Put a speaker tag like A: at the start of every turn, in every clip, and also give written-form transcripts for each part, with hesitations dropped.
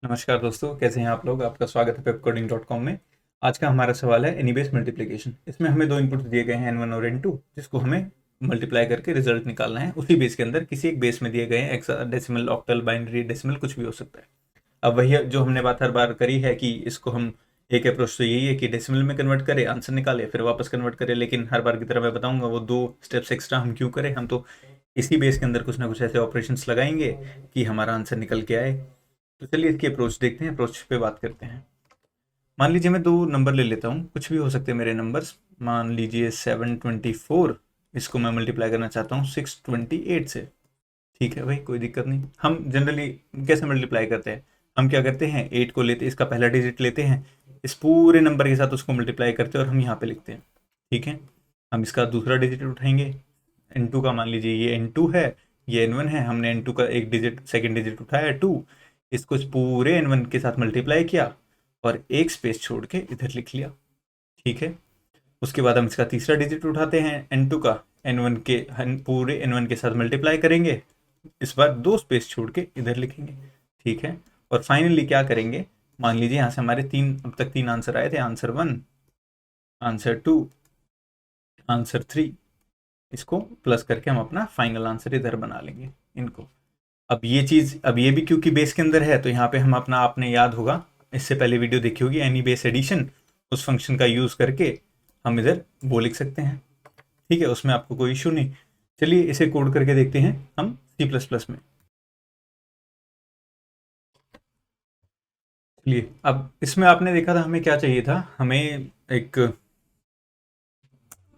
A: नमस्कार दोस्तों, कैसे हैं आप लोग। आपका स्वागत है pepcoding.com में। आज का हमारा सवाल है एनी बेस मल्टीप्लिकेशन। इसमें हमें दो इनपुट दिए गए हैं n1 और n2, जिसको हमें मल्टीप्लाई करके रिजल्ट निकालना है उसी बेस के अंदर। किसी एक बेस में दिए गए हैं हेक्साडेसिमल, ऑक्टल, बाइनरी, डेसिमल, कुछ भी हो सकता है। अब वही जो हमने बात हर बार करी है कि इसको हम एक अप्रोच तो यही है कि डेसिमल में कन्वर्ट करें, आंसर निकाले, फिर वापस कन्वर्ट करें। लेकिन हर बार की तरह मैं बताऊंगा वो दो स्टेप्स एक्स्ट्रा हम क्यों करें। हम तो इसी बेस के अंदर कुछ ना कुछ ऐसे ऑपरेशंस लगाएंगे कि हमारा आंसर निकल के आए। तो चलिए इसकी अप्रोच देखते हैं, अप्रोच पे बात करते हैं। मान लीजिए मैं दो नंबर ले लेता हूँ, कुछ भी हो सकते हैं मेरे नंबर्स। मान लीजिए 724, इसको मैं मल्टीप्लाई करना चाहता हूँ 628 से। ठीक है भाई, कोई दिक्कत नहीं। हम जनरली कैसे मल्टीप्लाई करते हैं, हम क्या करते हैं, 8 को लेते, इसका पहला डिजिट लेते हैं, इस पूरे नंबर के साथ उसको मल्टीप्लाई करते हैं और हम यहाँ पे लिखते हैं। ठीक है, हम इसका दूसरा डिजिट उठाएंगे, n2 का। मान लीजिए ये n2 है, ये n1 है। हमने n2 का एक डिजिट, सेकंड डिजिट उठाया 2, इसको इस पूरे n1 के साथ मल्टीप्लाई किया और एक स्पेस छोड़ के इधर लिख लिया। ठीक है, उसके बाद हम इसका तीसरा डिजिट उठाते हैं n2 का, n1 के पूरे n1 के साथ मल्टीप्लाई करेंगे, इस बार दो स्पेस छोड़ के इधर लिखेंगे। ठीक है, और फाइनली क्या करेंगे, मान लीजिए यहाँ से हमारे तीन, अब तक तीन आंसर आए थे, आंसर 1, आंसर 2, आंसर 3। इसको प्लस करके हम अपना फाइनल आंसर इधर बना लेंगे इनको। अब ये चीज़, अब ये भी क्योंकि बेस के अंदर है तो यहाँ पे हम अपना, आपने याद होगा इससे पहले वीडियो देखी होगी, एनी बेस एडिशन, उस फंक्शन का यूज़ करके हम इधर वो लिख सकते हैं। ठीक है, उसमें आपको कोई इशू नहीं। चलिए इसे कोड करके देखते हैं हम C++ में। चलिए, अब इसमें आपने देखा था हमें क्या चाहिए था, हमें एक,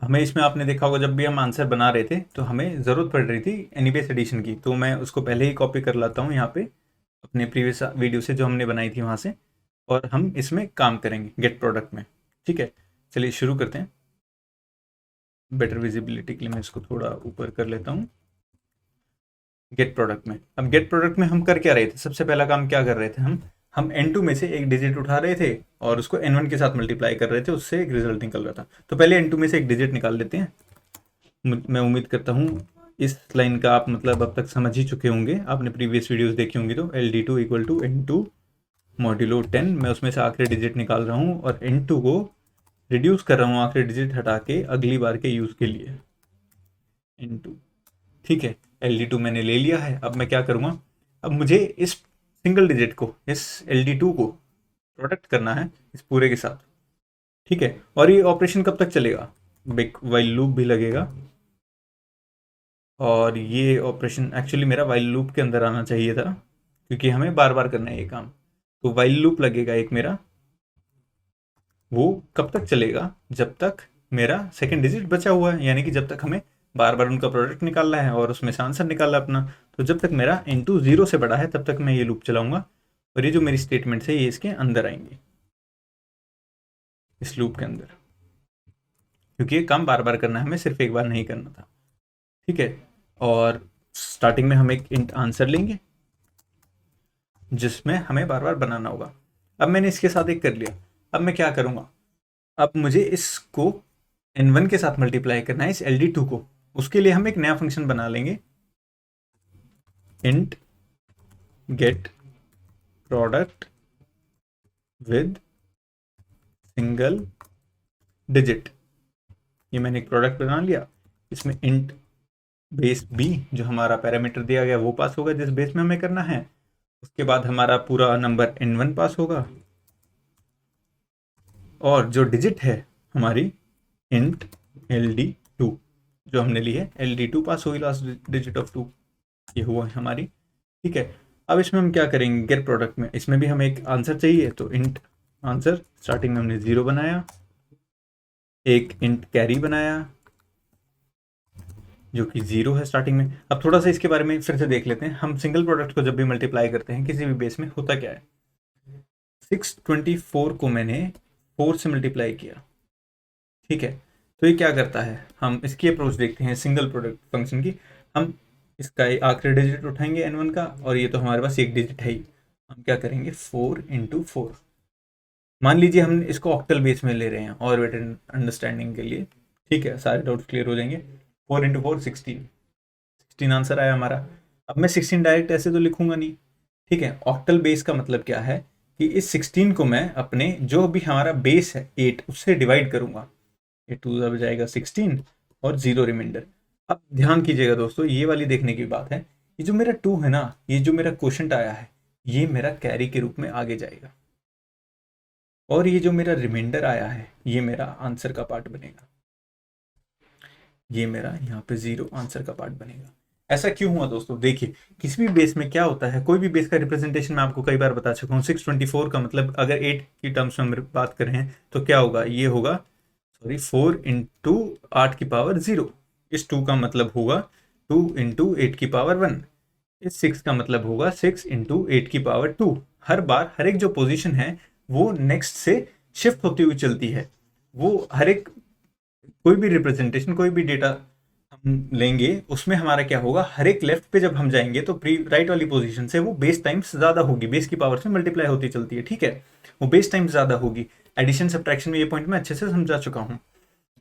A: हमें इसमें आपने देखा होगा जब भी हम आंसर बना रहे थे तो हमें ज़रूरत पड़ रही थी एनीबेस एडिशन की। तो मैं उसको पहले ही कॉपी कर लाता हूँ यहाँ पे अपने प्रीवियस वीडियो से जो हमने बनाई थी वहाँ से, और हम इसमें काम करेंगे गेट प्रोडक्ट में। ठीक है, चलिए शुरू करते हैं। बेटर विजिबिलिटी के लिए मैं इसको थोड़ा ऊपर कर लेता हूँ। गेट प्रोडक्ट में, अब गेट प्रोडक्ट में हम कर क्या रहे थे, सबसे पहला काम क्या कर रहे थे, हम n2 में से एक डिजिट उठा रहे थे और उसको n1 के साथ मल्टीप्लाई कर रहे थे, उससे एक रिजल्ट निकल रहा था। तो पहले n2 में से एक डिजिट निकाल लेते हैं। मैं उम्मीद करता हूँ इस लाइन का आप मतलब अब तक समझ ही चुके होंगे, आपने प्रीवियस वीडियोस देखी होंगी। तो LD2 equal to n2 modulo 10, मैं उसमें से आखिरी डिजिट निकाल रहा हूँ और n2 को रिड्यूस कर रहा हूँ आखिरी डिजिट हटा के अगली बार के यूज़ के लिए n2। ठीक है, LD2 मैंने ले लिया है। अब मैं क्या करूँगा, अब मुझे इस सिंगल डिजिट को, इस LD2 को प्रोडक्ट करना है इस पूरे के साथ। ठीक है, और ये ऑपरेशन कब तक चलेगा, बिग वाइल लूप भी लगेगा, और ये ऑपरेशन एक्चुअली मेरा वाइल लूप के अंदर आना चाहिए था क्योंकि हमें बार बार करना है ये काम। तो वाइल लूप लगेगा एक मेरा, वो कब तक चलेगा, जब तक मेरा सेकंड डिजिट बचा हुआ है, यानी कि जब तक हमें बार बार उनका प्रोडक्ट निकालना है और उसमें से आंसर निकालना अपना। तो जब तक मेरा इंटू जीरो से बड़ा है तब तक मैं ये लूप चलाऊंगा, और ये जो मेरी स्टेटमेंट्स है ये इसके अंदर आएंगे, इस लूप के अंदर, क्योंकि ये काम बार बार करना है, हमें सिर्फ एक बार नहीं करना था। ठीक है, और स्टार्टिंग में हम एक इंट आंसर लेंगे जिसमें हमें बार बार बनाना होगा। अब मैंने इसके साथ एक कर लिया, अब मैं क्या करूँगा, अब मुझे इसको n1 के साथ मल्टीप्लाई करना है, इस LD2 को। उसके लिए हम एक नया फंक्शन बना लेंगे, int get product with single digit। ये मैंने एक प्रोडक्ट बना लिया, इसमें int बेस b जो हमारा पैरामीटर दिया गया वो पास होगा जिस बेस में हमें करना है। उसके बाद हमारा पूरा नंबर n1 पास होगा, और जो डिजिट है हमारी int LD2 जो हमने ली है, LD2 पास हुई, लास्ट डिजिट ऑफ 2 ये हुआ है हमारी। ठीक है, अब इसमें हम क्या करेंगे, गेट प्रोडक्ट में इसमें भी हमें एक आंसर चाहिए, तो इंट आंसर, स्टार्टिंग में हमने 0 बनाया, एक इंट कैरी बनाया जो कि 0 है स्टार्टिंग में। अब थोड़ा सा इसके बारे में फिर से देख लेते हैं, हम सिंगल प्रोडक्ट को जब भी मल्टीप्लाई करते हैं किसी भी बेस में होता क्या है, 624 को मैंने 4 से मल्टीप्लाई किया। ठीक है, तो ये क्या करता है, हम इसकी अप्रोच देखते हैं सिंगल प्रोडक्ट फंक्शन की। हम इसका आखिरी डिजिट उठाएंगे n1 का, और ये तो हमारे पास एक डिजिट है ही, हम क्या करेंगे 4 इंटू 4। मान लीजिए हम इसको ऑक्टल बेस में ले रहे हैं और बेटर अंडरस्टैंडिंग के लिए। ठीक है, सारे डाउट्स क्लियर हो जाएंगे। 4 इंटू 4 16, 16 आंसर आया हमारा। अब मैं 16 डायरेक्ट ऐसे तो लिखूंगा नहीं, ठीक है। ऑक्टल बेस का मतलब क्या है कि इस 16 को मैं अपने जो भी हमारा बेस है 8 उससे डिवाइड करूंगा। ये 2 अब जाएगा 16 और 0 रिमाइंडर। अब ध्यान कीजिएगा दोस्तों, ये वाली देखने की बात है, ये जो मेरा 2 है ना, ये जो मेरा क्वोशंट आया है, ये मेरा कैरी के रूप में आगे जाएगा, और ये जो मेरा रिमाइंडर आया है ये मेरा आंसर का पार्ट बनेगा। ये मेरा यहाँ पे 0 आंसर का पार्ट बनेगा। ऐसा क्यों हुआ दोस्तों? देखिए, किसी भी बेस में क्या होता है, कोई भी बेस का रिप्रेजेंटेशन मैं आपको कई बार बता चुका हूँ। 624 का मतलब अगर 8 की टर्म्स में हम बात कर रहे हैं तो क्या होगा, ये होगा, सॉरी, 4 इंटू 8 की पावर 0। इस 2 का मतलब होगा 2 इंटू 8 की पावर 1। इस 6 का मतलब होगा 6 इंटू 8 की पावर 2। हर बार हर एक जो पोजीशन है वो नेक्स्ट से शिफ्ट होती हुई चलती है। वो हर एक कोई भी रिप्रेजेंटेशन, कोई भी डेटा हम लेंगे, उसमें हमारा क्या होगा, हर एक लेफ्ट पे जब हम जाएंगे तो प्री राइट वाली पोजीशन से वो बेस टाइम्स ज़्यादा होगी, बेस की पावर से मल्टीप्लाई होती चलती है। ठीक है, वो बेस टाइम्स ज़्यादा होगी। एडिशन सब्ट्रैक्शन में ये पॉइंट मैं अच्छे से समझा चुका हूँ,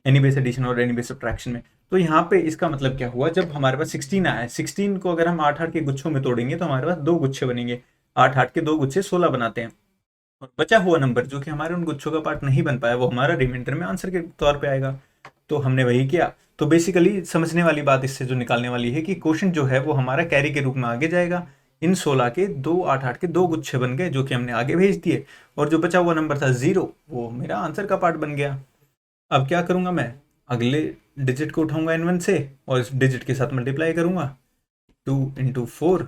A: एनी बेस एडिशन और एनी बेस सब्ट्रैक्शन में। तो यहाँ पे इसका मतलब क्या हुआ, जब हमारे पास 16 आया है, 16 को अगर हम 8-8 के गुच्छों में तोड़ेंगे तो हमारे पास 2 गुच्छे बनेंगे। 8-8 के 2 गुच्छे 16 बनाते हैं, और बचा हुआ नंबर जो कि हमारे उन गुच्छों का पार्ट नहीं बन पाया, वो हमारा रिमाइंडर में आंसर के तौर पे आएगा। तो हमने वही किया। तो बेसिकली समझने वाली बात इससे जो निकालने वाली है कि क्वोशंट जो है वो हमारा कैरी के रूप में आगे जाएगा। इन 16 के 2 8-8 के 2 गुच्छे बन गए जो कि हमने आगे भेज दिए, और जो बचा हुआ नंबर था 0 वो मेरा आंसर का पार्ट बन गया। अब क्या करूंगा मैं, अगले डिजिट को उठाऊंगा n1 से और इस डिजिट के साथ मल्टीप्लाई करूंगा। 2 इंटू 4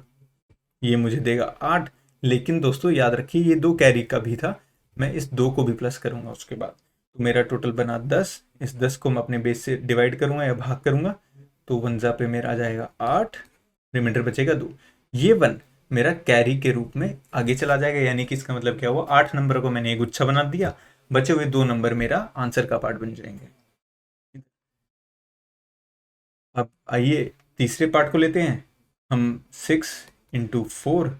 A: ये मुझे देगा 8। लेकिन दोस्तों याद रखिए ये 2 कैरी का भी था, मैं इस 2 को भी प्लस करूंगा उसके बाद, तो मेरा टोटल बना 10। इस 10 को मैं अपने बेस से डिवाइड करूंगा या भाग करूंगा, तो 1 पे मेरा आ जाएगा 8, रिमाइंडर बचेगा 2। ये 1 मेरा कैरी के रूप में आगे चला जाएगा, यानी कि इसका मतलब क्या हुआ, 8 नंबर को मैंने एक गुच्छा बना दिया, बचे हुए 2 नंबर मेरा आंसर का पार्ट बन जाएंगे। अब आइए तीसरे पार्ट को लेते हैं हम। 6 इंटू 4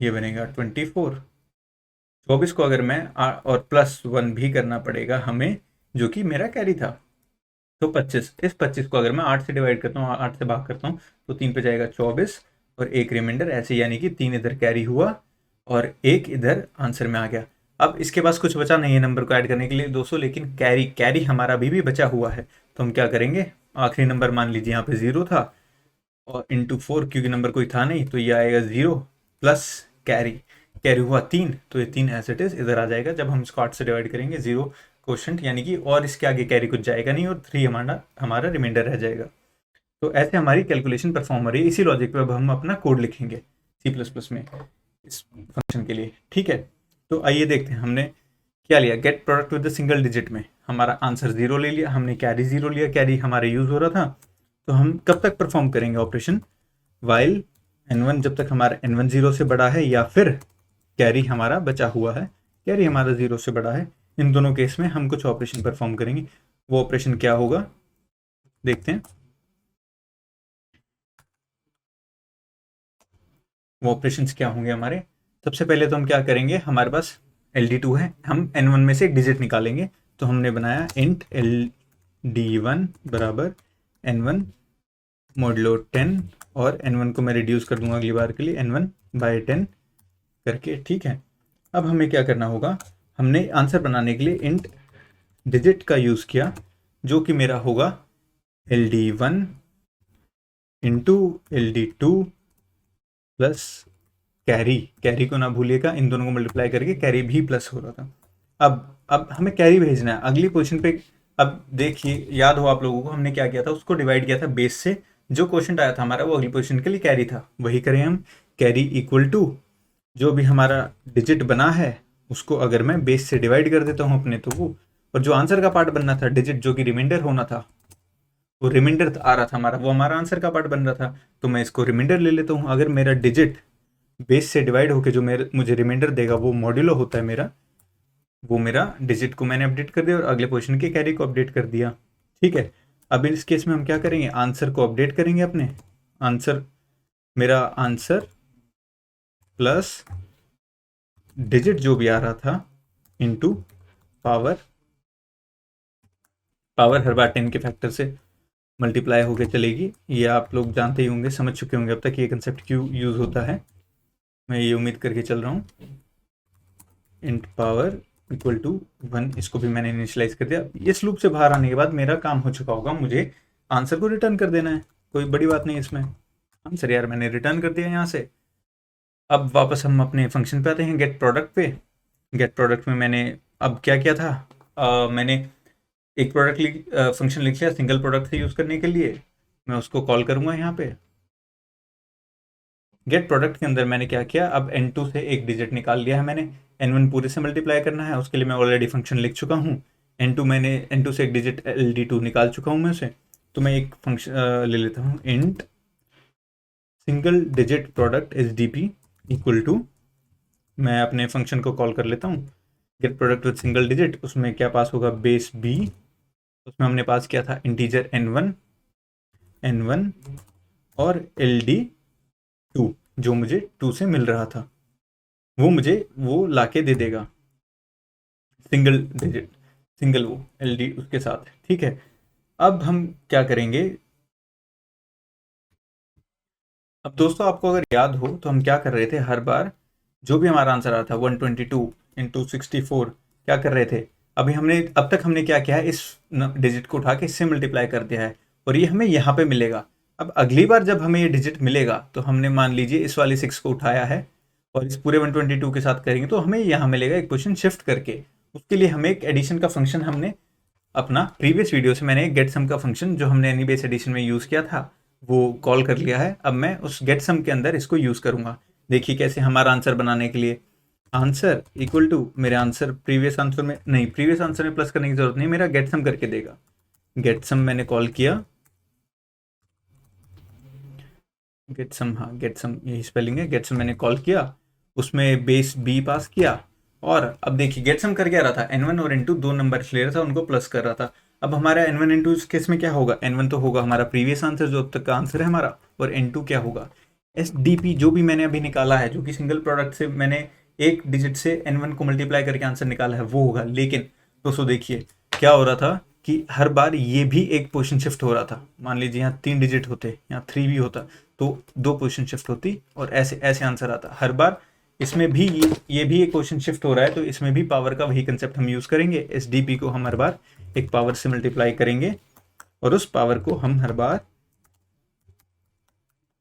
A: ये बनेगा 24। 24 को अगर मैं और +1 भी करना पड़ेगा हमें, जो कि मेरा कैरी था, तो 25। इस 25 को अगर मैं 8 से डिवाइड करता हूँ, 8 से भाग करता हूँ, तो 3 पे जाएगा 24 और एक रिमाइंडर ऐसे, यानी कि 3 इधर कैरी हुआ और 1 इधर आंसर में आ गया। अब इसके पास कुछ बचा नहीं है नंबर को ऐड करने के लिए दोस्तों, लेकिन कैरी कैरी हमारा अभी भी बचा हुआ है। तो हम क्या करेंगे, आखिरी नंबर मान लीजिए यहाँ पे 0 था, और इंटू 4 क्योंकि नंबर कोई था नहीं, तो ये आएगा 0 प्लस कैरी, कैरी हुआ 3, तो ये 3 एज इट इज इधर आ जाएगा। जब हम इसको 8 से डिवाइड करेंगे 0 क्वोशंट, यानी कि और इसके आगे कैरी कुछ जाएगा नहीं, और 3 हमारा हमारा रिमाइंडर रह जाएगा। तो ऐसे हमारी कैलकुलेशन परफॉर्म हो रही है। इसी लॉजिक पे अब हम अपना कोड लिखेंगे C++ में इस फंक्शन के लिए। ठीक है, तो आइए देखते हैं हमने क्या लिया। Get product with single digit में हमारा आंसर 0 ले लिया हमने, कैरी 0 लिया, कैरी हमारे यूज हो रहा था। तो हम कब तक परफॉर्म करेंगे ऑपरेशन, वाइल n1, जब तक हमारा n1 0 से बड़ा है, या फिर कैरी हमारा बचा हुआ है, कैरी हमारा 0 से बड़ा है। इन दोनों केस में हम कुछ ऑपरेशन परफॉर्म करेंगे। वो ऑपरेशन क्या होगा देखते हैं। वो ऑपरेशंस क्या होंगे हमारे, सबसे पहले तो हम क्या करेंगे, हमारे पास LD2 है, हम n1 में से एक डिजिट निकालेंगे। तो हमने बनाया इंट LD1 बराबर n1 मॉडुलो 10, और n1 को मैं रिड्यूस कर दूंगा अगली बार के लिए n1 बाय 10 करके। ठीक है, अब हमें क्या करना होगा, हमने आंसर बनाने के लिए इंट डिजिट का यूज़ किया, जो कि मेरा होगा LD1 into LD2 plus carry, carry को ना भूलिएगा, इन दोनों को मल्टीप्लाई करके कैरी भी प्लस हो रहा था। अब हमें कैरी भेजना है अगली पोजीशन पे। अब देखिए, याद हो आप लोगों को हमने क्या किया था, उसको डिवाइड किया था बेस से, जो क्वेश्चन आया था हमारा वो अगली पोजीशन के लिए कैरी था, वही करें हम। कैरी इक्वल टू जो भी हमारा डिजिट बना है उसको अगर मैं बेस से डिवाइड कर देता हूँ अपने, तो वो, और जो आंसर का पार्ट बनना था डिजिट जो कि रिमाइंडर होना था, वो रिमाइंडर आ रहा था हमारा, वो हमारा आंसर का पार्ट बन रहा था, तो मैं इसको रिमाइंडर ले लेता हूँ। अगर मेरा डिजिट बेस से डिवाइड होकर जो मेरे मुझे रिमाइंडर देगा वो मॉड्यूलो होता है मेरा, वो मेरा डिजिट को मैंने अपडेट कर दिया और अगले पोजीशन के कैरी को अपडेट कर दिया। ठीक है, अब इस केस में हम क्या करेंगे, आंसर को अपडेट करेंगे अपने, आंसर मेरा आंसर प्लस डिजिट जो भी आ रहा था इनटू पावर, पावर हर बार 10 के फैक्टर से मल्टीप्लाई होकर चलेगी। ये आप लोग जानते ही होंगे, समझ चुके होंगे अब तक ये कंसेप्ट क्यों यूज़ होता है। मैं ये उम्मीद करके चल रहा हूँ इंट पावर इक्वल टू 1, इसको भी मैंने इनिशियलाइज कर दिया। इस लूप से बाहर आने के बाद मेरा काम हो चुका होगा, मुझे आंसर को रिटर्न कर देना है, कोई बड़ी बात नहीं इसमें। आंसर यार मैंने रिटर्न कर दिया यहाँ से। अब वापस हम अपने फंक्शन पे आते हैं, गेट प्रोडक्ट पे। गेट प्रोडक्ट में मैंने अब क्या किया था, मैंने एक प्रोडक्ट फंक्शन लिख लिया सिंगल प्रोडक्ट से यूज़ करने के लिए। मैं उसको कॉल करूँगा यहाँ पे। गेट प्रोडक्ट के अंदर मैंने क्या किया, अब n2 से एक डिजिट निकाल लिया है मैंने। n1 पूरे से मल्टीप्लाई करना है, उसके लिए मैं ऑलरेडी फंक्शन लिख चुका हूँ। n2 से एक डिजिट ld2 निकाल चुका हूँ मैं उसे। तो मैं एक फंक्शन ले लेता हूँ, int single digit product sdp equal to, मैं अपने फंक्शन को कॉल कर लेता हूँ get product with single digit. उसमें क्या पास होगा, बेस b। उसमें हमने पास किया था इंटीजर n1 और ld2, जो मुझे 2 से मिल रहा था वो मुझे वो लाके दे देगा, सिंगल डिजिट सिंगल वो ld उसके साथ। ठीक है, अब हम क्या करेंगे। अब दोस्तों आपको अगर याद हो तो हम क्या कर रहे थे, हर बार जो भी हमारा आंसर आता था 122 इंटू 64 क्या कर रहे थे, अभी हमने अब तक हमने क्या किया है, इस डिजिट को उठा के इससे मल्टीप्लाई कर दिया है और ये हमें यहाँ पे मिलेगा। अब अगली बार जब हमें ये डिजिट मिलेगा तो हमने मान लीजिए इस वाले 6 को उठाया है और इस पूरे 122 के साथ करेंगे तो हमें यहाँ मिलेगा एक पोजीशन शिफ्ट करके। उसके लिए हमें एक एडिशन का फंक्शन, हमने अपना प्रीवियस वीडियो से मैंने गेट सम का फंक्शन जो हमने एनी बेस एडिशन में यूज़ किया था वो कॉल कर लिया है। अब मैं उस गेट सम के अंदर इसको यूज़ करूँगा। देखिए कैसे, हमारा आंसर बनाने के लिए आंसर इक्वल टू, मेरे आंसर प्रीवियस आंसर में नहीं, प्रीवियस आंसर में प्लस करने की जरूरत नहीं, मेरा गेट सम करके देगा। गेट सम मैंने कॉल किया, गेट सम, हाँ गेट सम यही स्पेलिंग है, गेट सम मैंने कॉल किया, उसमें बेस बी पास किया और अब देखिए गेट सम कर क्या रहा था, n1 और n2 दो नंबर ले रहा था, उनको प्लस कर रहा था। अब हमारा n1 n2 इस केस में क्या होगा, n1 तो होगा हमारा प्रीवियस आंसर जो अब तक का आंसर है हमारा, और n2 क्या होगा, SDP जो भी मैंने अभी निकाला है, जो कि सिंगल प्रोडक्ट से मैंने एक डिजिट से n1 को मल्टीप्लाई करके आंसर निकाला है वो होगा। लेकिन दोस्तों देखिए क्या हो रहा था कि हर बार ये भी एक पोजीशन शिफ्ट हो रहा था। मान लीजिए यहाँ 3 डिजिट होते, यहाँ 3 भी होता तो 2 पोजीशन शिफ्ट होती और ऐसे ऐसे आंसर आता हर बार। इसमें भी ये भी एक पोजीशन शिफ्ट हो रहा है तो इसमें भी पावर का वही कंसेप्ट हम यूज़ करेंगे। SDP को हम हर बार एक पावर से मल्टीप्लाई करेंगे और उस पावर को हम हर बार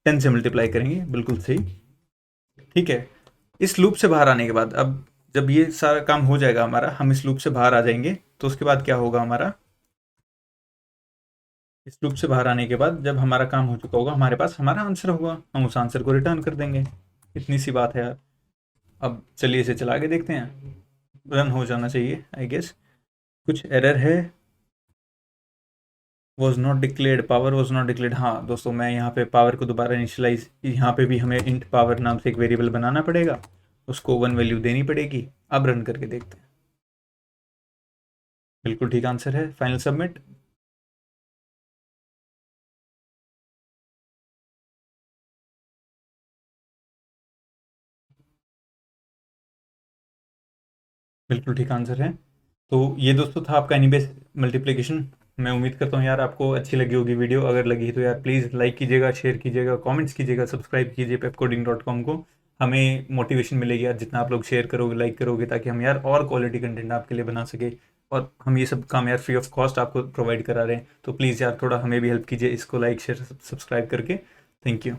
A: 10 से मल्टीप्लाई करेंगे, बिल्कुल सही। ठीक है, इस लूप से बाहर आने के बाद, अब जब ये सारा काम हो जाएगा हमारा, हम इस लूप से बाहर आ जाएंगे तो उसके बाद क्या होगा हमारा, इस लूप से बाहर आने के बाद जब हमारा काम हो चुका होगा, हमारे पास हमारा आंसर होगा, हम उस आंसर को रिटर्न कर देंगे। इतनी सी बात है यार। अब चलिए इसे चला के देखते हैं, रन हो जाना चाहिए आई गेस। कुछ एरर है, was not declared, power was not declared. हाँ दोस्तों, मैं यहाँ पे पावर को दोबारा इनिशियलाइज, यहाँ पे भी हमें इंट पावर नाम से एक वेरिएबल बनाना पड़ेगा, उसको 1 वैल्यू देनी पड़ेगी। अब रन करके देखते हैं, बिल्कुल ठीक आंसर है। Final submit. बिल्कुल ठीक आंसर है। तो ये दोस्तों था आपका एनीबेस मल्टीप्लिकेशन। मैं उम्मीद करता हूँ यार आपको अच्छी लगी होगी वीडियो। अगर लगी है तो यार प्लीज़ लाइक कीजिएगा, शेयर कीजिएगा, कमेंट्स कीजिएगा, सब्सक्राइब कीजिए pepcoding.com को। हमें मोटिवेशन मिलेगी यार जितना आप लोग शेयर करोगे, लाइक करोगे, ताकि हम यार और क्वालिटी कंटेंट आपके लिए बना सके। और हम ये सब काम यार फ्री ऑफ कॉस्ट आपको प्रोवाइड करा रहे हैं, तो प्लीज़ यार थोड़ा हमें भी हेल्प कीजिए इसको लाइक शेयर सब्सक्राइब करके। Thank you.